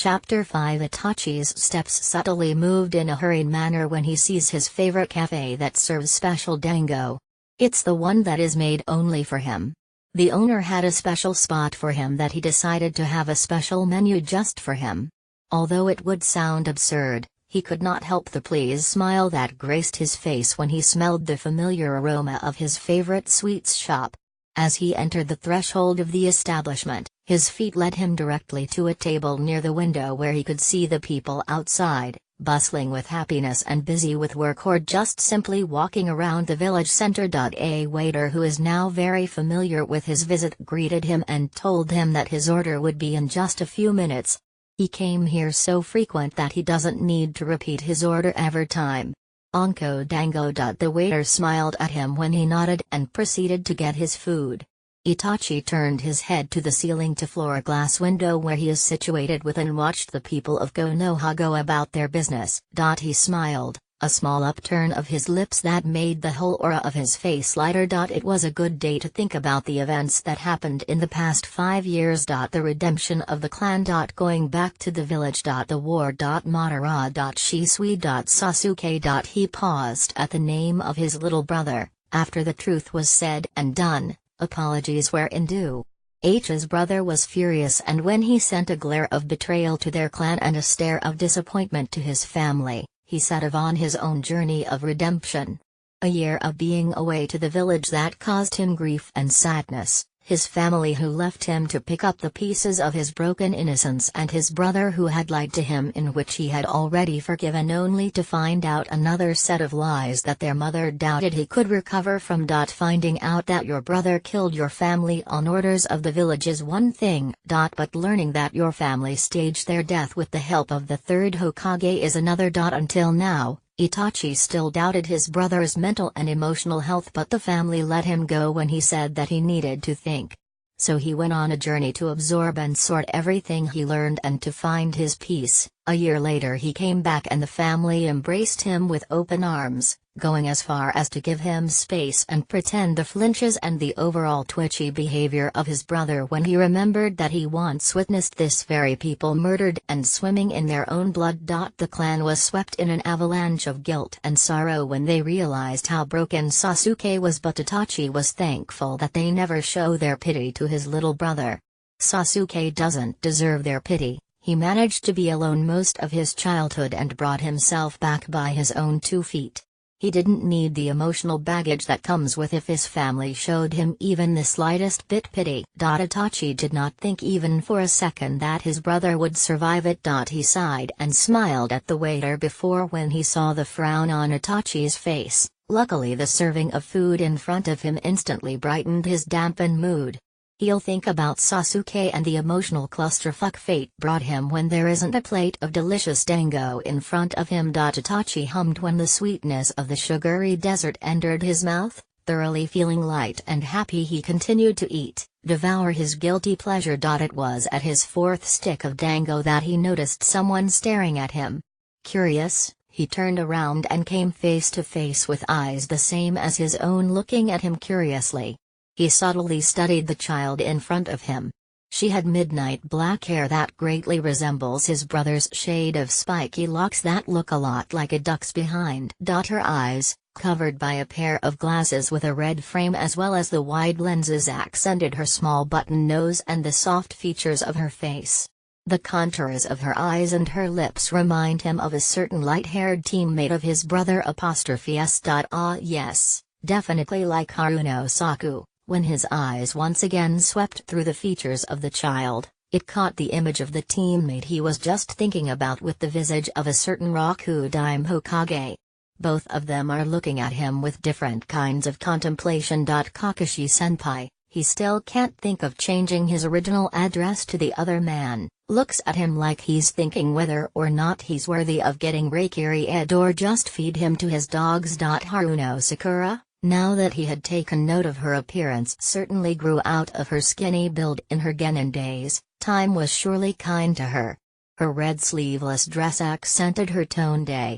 Chapter 5 Itachi's steps subtly moved in a hurried manner when he sees his favorite cafe that serves special dango. It's the one that is made only for him. The owner had a special spot for him that he decided to have a special menu just for him. Although it would sound absurd, he could not help the pleased smile that graced his face when he smelled the familiar aroma of his favorite sweets shop. As he entered the threshold of the establishment, his feet led him directly to a table near the window where he could see the people outside, bustling with happiness and busy with work or just simply walking around the village center. A waiter who is now very familiar with his visit greeted him and told him that his order would be in just a few minutes. He came here so frequent that he doesn't need to repeat his order every time. Onko dango. The waiter smiled at him when he nodded and proceeded to get his food. Itachi turned his head to the ceiling-to-floor glass window where he is situated with and watched the people of Konoha go about their business. He smiled, a small upturn of his lips that made the whole aura of his face lighter. It was a good day to think about the events that happened in the past 5 years. The redemption of the clan. Going back to the village. The war. Madara. Shisui. Sasuke. He paused at the name of his little brother. After the truth was said and done, apologies were in due. H's brother was furious, and when he sent a glare of betrayal to their clan and a stare of disappointment to his family, he set off on his own journey of redemption. A year of being away to the village that caused him grief and sadness, his family who left him to pick up the pieces of his broken innocence, and his brother who had lied to him in which he had already forgiven only to find out another set of lies that their mother doubted he could recover from. Finding out that your brother killed your family on orders of the village is one thing, but learning that your family staged their death with the help of the third Hokage is another. Until now, Itachi still doubted his brother's mental and emotional health, but the family let him go when he said that he needed to think. So he went on a journey to absorb and sort everything he learned and to find his peace. A year later he came back and the family embraced him with open arms, going as far as to give him space and pretend the flinches and the overall twitchy behavior of his brother when he remembered that he once witnessed this very people murdered and swimming in their own blood. The clan was swept in an avalanche of guilt and sorrow when they realized how broken Sasuke was, but Itachi was thankful that they never show their pity to his little brother. Sasuke doesn't deserve their pity. He managed to be alone most of his childhood and brought himself back by his own 2 feet. He didn't need the emotional baggage that comes with if his family showed him even the slightest bit pity. Itachi did not think even for a second that his brother would survive it. He sighed and smiled at the waiter before when he saw the frown on Itachi's face. Luckily the serving of food in front of him instantly brightened his dampened mood. He'll think about Sasuke and the emotional clusterfuck fate brought him when there isn't a plate of delicious dango in front of him. Itachi hummed when the sweetness of the sugary dessert entered his mouth. Thoroughly feeling light and happy, he continued to eat, devour his guilty pleasure. It was at his 4th stick of dango that he noticed someone staring at him. Curious, he turned around and came face to face with eyes the same as his own looking at him curiously. He subtly studied the child in front of him. She had midnight black hair that greatly resembles his brother's shade of spiky locks that look a lot like a duck's behind. Her eyes, covered by a pair of glasses with a red frame as well as the wide lenses, accented her small button nose and the soft features of her face. The contours of her eyes and her lips remind him of a certain light-haired teammate of his brother S. Yes, definitely like Haruno Saku. When his eyes once again swept through the features of the child, it caught the image of the teammate he was just thinking about with the visage of a certain Rakudime Hokage. Both of them are looking at him with different kinds of contemplation. Kakashi-senpai, he still can't think of changing his original address to the other man, looks at him like he's thinking whether or not he's worthy of getting Reikiri-ed or just feed him to his dogs. Haruno Sakura, now that he had taken note of her appearance, certainly grew out of her skinny build in her genin days. Time was surely kind to her. Her red sleeveless dress accented her toned day,